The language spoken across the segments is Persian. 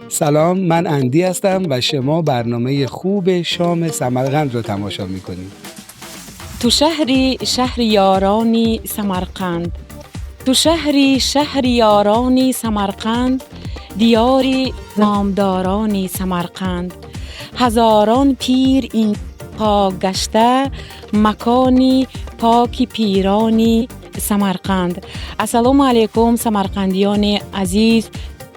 سلام، من اندی هستم و شما برنامه خوب شام سمرقند رو تماشا میکنید. تو شهر یارانی سمرقند، تو شهر یارانی سمرقند، دیاری نامدارانی سمرقند. هزاران پیر این پا گشته، مکانی پاکی پیرانی سمرقند. السلام علیکم سمرقندیان عزیز،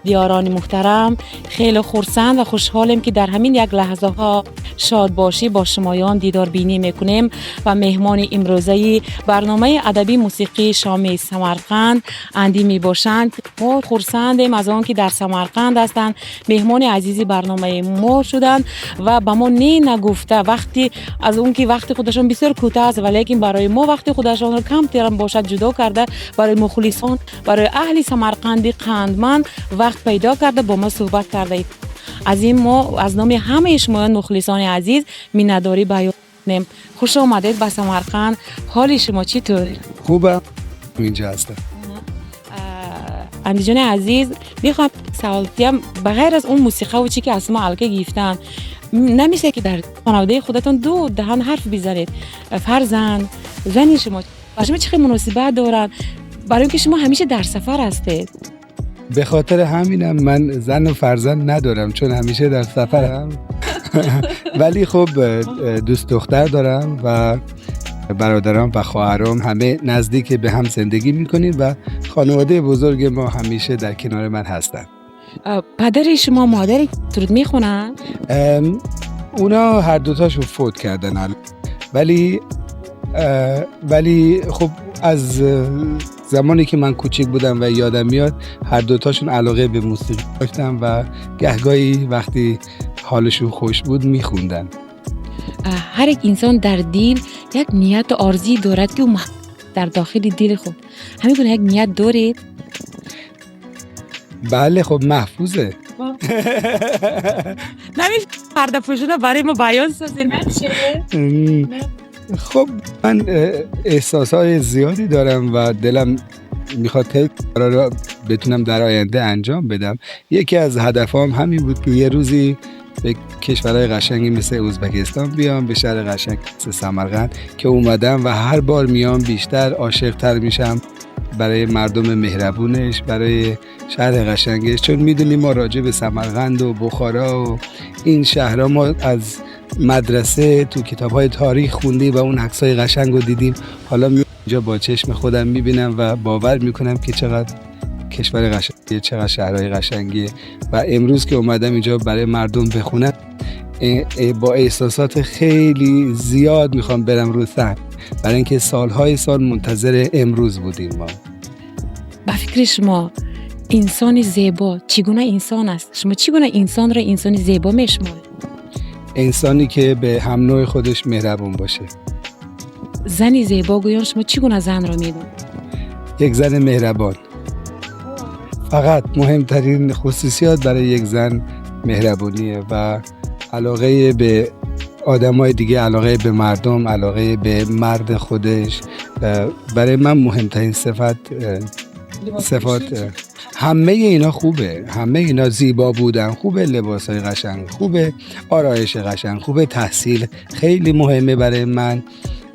دیاران محترم. خیلی خرسند و خوشحالیم که در همین یک لحظه ها شادباشی با شمایان دیدار بینی میکنیم و مهمان امروزه برنامه ادبی موسیقی شام سمرقند اندی می باشند. ما خرسندیم از آن که در سمرقند هستند، مهمان عزیزی برنامه ما شدند و به ما نگفته وقتی از اون که وقت خودشان بسیار کوتاه است، ولیکن برای ما وقت خودشان رو کم ترم باشد جدا کرده، برای مخلصان، برای اهل سمرقندی قندمند وقت پیدا کرده با ما صحبت کرده. از این ما از نام همه شما مخلصان عزیز مینداری بیان کنیم. خوش آمدید به سمرقند. حال شما چطور؟ خوبم، اینجا هستم. اندی جان عزیز، میخوام سوال کنم، بغیر از اون موسیقی و چی که از ما علکه گفتن، نمیشه که در خانواده خودتون دو دهن حرف بزنید؟ فرزند زنی شما با شما چه مناسبت دارن؟ برای اینکه شما همیشه در سفر هستید. به خاطر همینم من زن و فرزند ندارم، چون همیشه در سفرم. ولی خب دوست دختر دارم و برادرام و خواهرام همه نزدیک به هم زندگی میکنیم و خانواده بزرگ ما همیشه در کنار من هستن. پدر شما مادری درود میخونن؟ اونا هر دوتاشون فوت کردن الان. ولی خب از زمانی که من کوچیک بودم و یادم میاد هر دوتاشون علاقه به موسیقی داشتن و گهگاهی وقتی حالشون خوش بود میخوندن. هر یک انسان در دل یک نیت و آرزویی دارد که در داخل دل خود همین گونه یک نیت دارید؟ بله خب محفوظه. نمیشه پرده پوشونه برای ما بیان سازید؟ خب من احساسات زیادی دارم و دلم میخواد کارا رو بتونم در آینده انجام بدم. یکی از هدفام همین بود که یه روزی به کشورهای قشنگی مثل ازبکستان بیام، به شهر قشنگ مثل سمرقند که اومدم و هر بار میام بیشتر عاشق‌تر میشم برای مردم مهربونش، برای شهر قشنگش. چون میدونیم ما راجع به سمرقند و بخارا و این شهرها ما از مدرسه تو کتاب‌های تاریخ خوندیم و اون عکسای قشنگ رو دیدیم. حالا اینجا با چشم خودم میبینم و باور میکنم که چقدر کشور قشنگیه، چقدر شهرهای قشنگیه. و امروز که اومدم اینجا برای مردم بخونم با احساسات خیلی زیاد میخوام برم رو صحنه، برای اینکه سالهای سال منتظر امروز بودیم ما. با فکر شما انسان زیبا چگونه انسان است؟ شما چگونه انسان را انسان زیبا میشمارید؟ انسانی که به هم نوع خودش مهربون باشه. زنی زیبا گویان شما چگونه زن را میدون؟ یک زن مهربان. فقط مهمترین خصوصیات برای یک زن مهربونیه و علاقه به آدمای دیگه، علاقه به مردم، علاقه به مرد خودش. برای من مهمترین صفات همه اینا خوبه، همه اینا زیبا بودن خوبه، لباسای قشنگ خوبه، آرایش قشنگ خوبه، تحصیل خیلی مهمه برای من،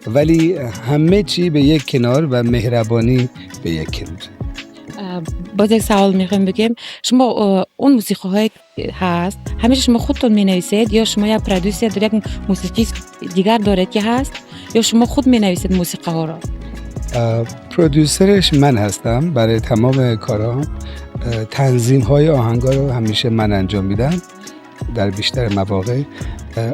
ولی همه چی به یک کنار و مهربانی به یک کنار. باز یک سوال میخوام بگم، شما اون موسیقی های هست همیشه شما خودتون می نویسید یا شما یا پرودوسر دارید، یک موسیقیست دیگر دارید که هست، یا شما خود می نویسید موسیقی ها را؟ پرودوسرش من هستم برای تمام کارام. تنظیم های آهنگا رو همیشه من انجام میدم. در بیشتر مواقع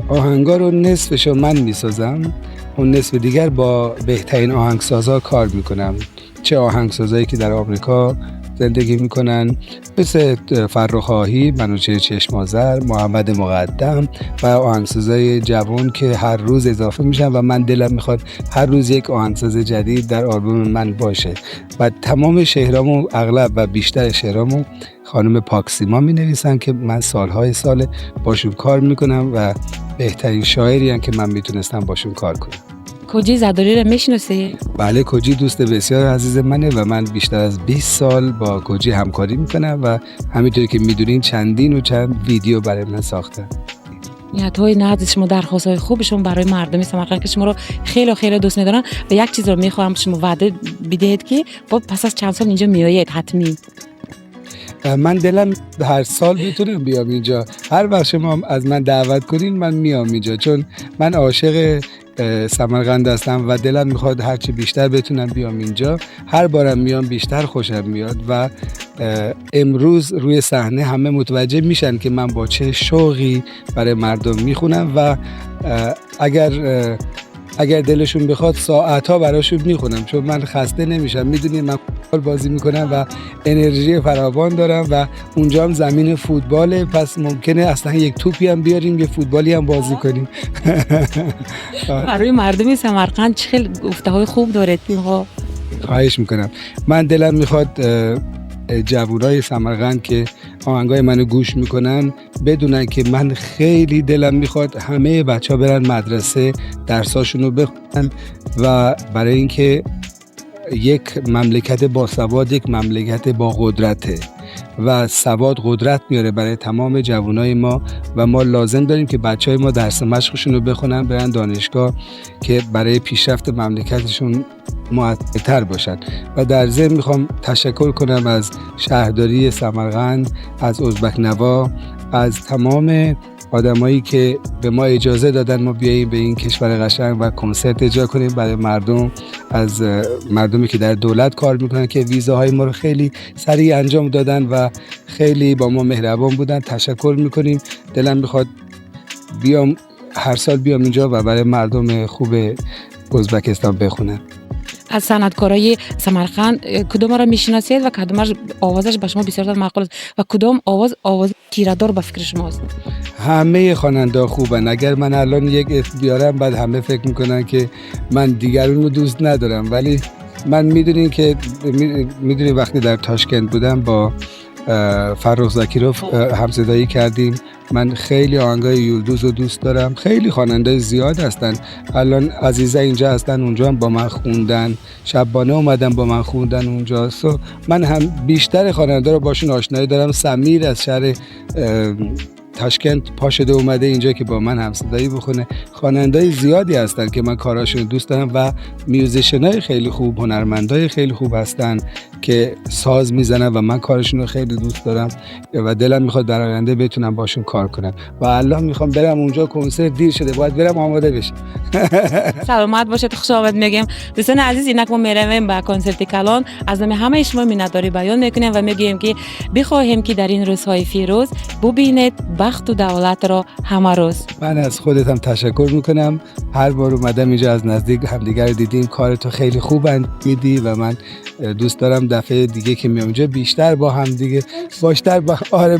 آهنگا رو نصفشو من میسازم، اون نصف دیگر با بهترین آهنگسازا کار میکنم. چه آهنگسازایی که در آمریکا زندگی میکنن مثل فرخ آهی، منوچهر چشم‌آذر، محمد مقدم و آهنگسازای جوان که هر روز اضافه میشن و من دلم میخواد هر روز یک آهنگساز جدید در آلبوم من باشه. و تمام شعرامو، اغلب و بیشتر شعرامو خانم پاکسیما می نویسن که من سالهای سال باشون کار میکنم و بهترین شاعری هستن که من میتونستم باشون کار کنم. با یک سوال میخوام بگم، شما اون موسیقی های هست همیشه شما خودتون می نویسید موسیقیست دیگر دارید که هست، یا شما خود می نویسید موسیقی ها را؟ کجی زداری رو میشناسی؟ بله، کجی دوست بسیار عزیز منه و من بیشتر از 20 سال با کجی همکاری میکنم و همینطوری که میدونین چندین و چند ویدیو برای من ساختن. نیت‌های نهاد شما، درخواست‌های خوبشون برای مردم سمرقند که شما رو خیلی خیلی دوست می‌دارن و یک چیز رو می‌خوام شما وعده بدهید که پس از چند سال اینجا میایید حتمی. من دلم هر سال میتونم بیام اینجا، هر وقت شما از من دعوت کنین من میام اینجا، چون من عاشق سمرقند هستم و دلم میخواد هرچی بیشتر بتونم بیام اینجا. هر بارم میام بیشتر خوشم میاد و امروز روی صحنه همه متوجه میشن که من با چه شوقی برای مردم میخونم و اگر دلشون بخواد ساعتها براشون میخونم، چون من خسته نمیشم. میدونید من فوتبال بازی میکنم و انرژی فراوان دارم و اونجا هم زمین فوتباله، پس ممکنه اصلا یک توپی هم بیاریم یه فوتبالی هم بازی کنیم. برای مردم سمرقند چه گفته‌های خوب دارید ها. خواهش میکنم. من دلم میخواد جوانای سمرقند که آهنگای منو گوش میکنن بدونن که من خیلی دلم میخواد همه بچه‌ها برن مدرسه، درساشونو بخونن و برای اینکه یک مملکت باسواد یک مملکت با قدرته و سواد قدرت میاره برای تمام جوانای ما و ما لازم داریم که بچهای ما درس مشقشون رو بخونن، برن دانشگاه که برای پیشرفت مملکتشون مؤثرتر باشن. و در ضمن میخوام تشکر کنم از شهرداری سمرقند، از ازبک نوا، از تمام آدمایی که به ما اجازه دادن ما بیاییم به این کشور قشنگ و کنسرت اجرا کنیم برای مردم، از مردمی که در دولت کار میکنن که ویزاهای ما رو خیلی سریع انجام دادن و خیلی با ما مهربان بودن. تشکر میکنیم. دلم میخواد بیام هر سال بیام اینجا و برای مردم خوب ازبکستان بخونم. از صنعتکارای سمرقند کدوم را میشناسید و کدومش آوازش به شما بسیار معقول است و کدوم آواز تیره‌دار به فکر شماست؟ همه خواننده خوبن. اگر من الان یک اسم بیارم بعد همه فکر میکنن که من دیگرون رو دوست ندارم، ولی من میدونین وقتی در تاشکند بودم با فرخ زکیروف همصدایی کردیم. من خیلی آهنگای یولدوز رو دوست دارم. خیلی خواننده زیاد هستن. الان عزیزه اینجا هستن، اونجا هم با من خوندن. شبانه اومدن با من خوندن اونجا. من هم بیشتر خواننده رو باشون آشنایی دارم. سمیر از شهر تاشکند پا شده اومده اینجا که با من همصدایی بخونه. خواننده‌های زیادی هستن که من کاراشون رو دوست دارم و میوزیشنای خیلی خوب، هنرمندای خیلی خوب هستن که ساز میزنن و من کارشون رو خیلی دوست دارم و دلم میخواد در آینده بتونم باشون کار کنم. و الان میخوام برم اونجا، کنسرت دیر شده، باید برم آماده بشم. سلامت باشید، خوش آمد میگم. دوستان عزیز، اینک ما میرویم به کنسرت کلان. از همه شما میnnتداری بیان میکنیم و میگیم که بخواهیم که در این روزهای فیروز ببینید بخت و دولت را همه روز. من از خودتم تشکر میکنم. هر بار اومدم اینجا از نزدیک همدیگر دیدیم. کارتو خیلی خوب میدی و من دوست دارم دفعه دیگه که میام اینجا بیشتر با هم دیگه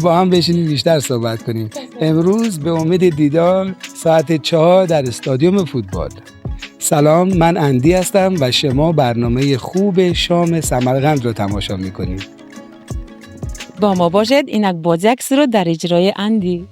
با هم بشینیم بیشتر صحبت کنیم. امروز به امید دیدار ساعت 4 در استادیوم فوتبال. سلام، من اندی هستم و شما برنامه خوب شام سمرقند رو تماشا میکنید. با ما باشید. اینک بازی عکس رو در اجرای اندی.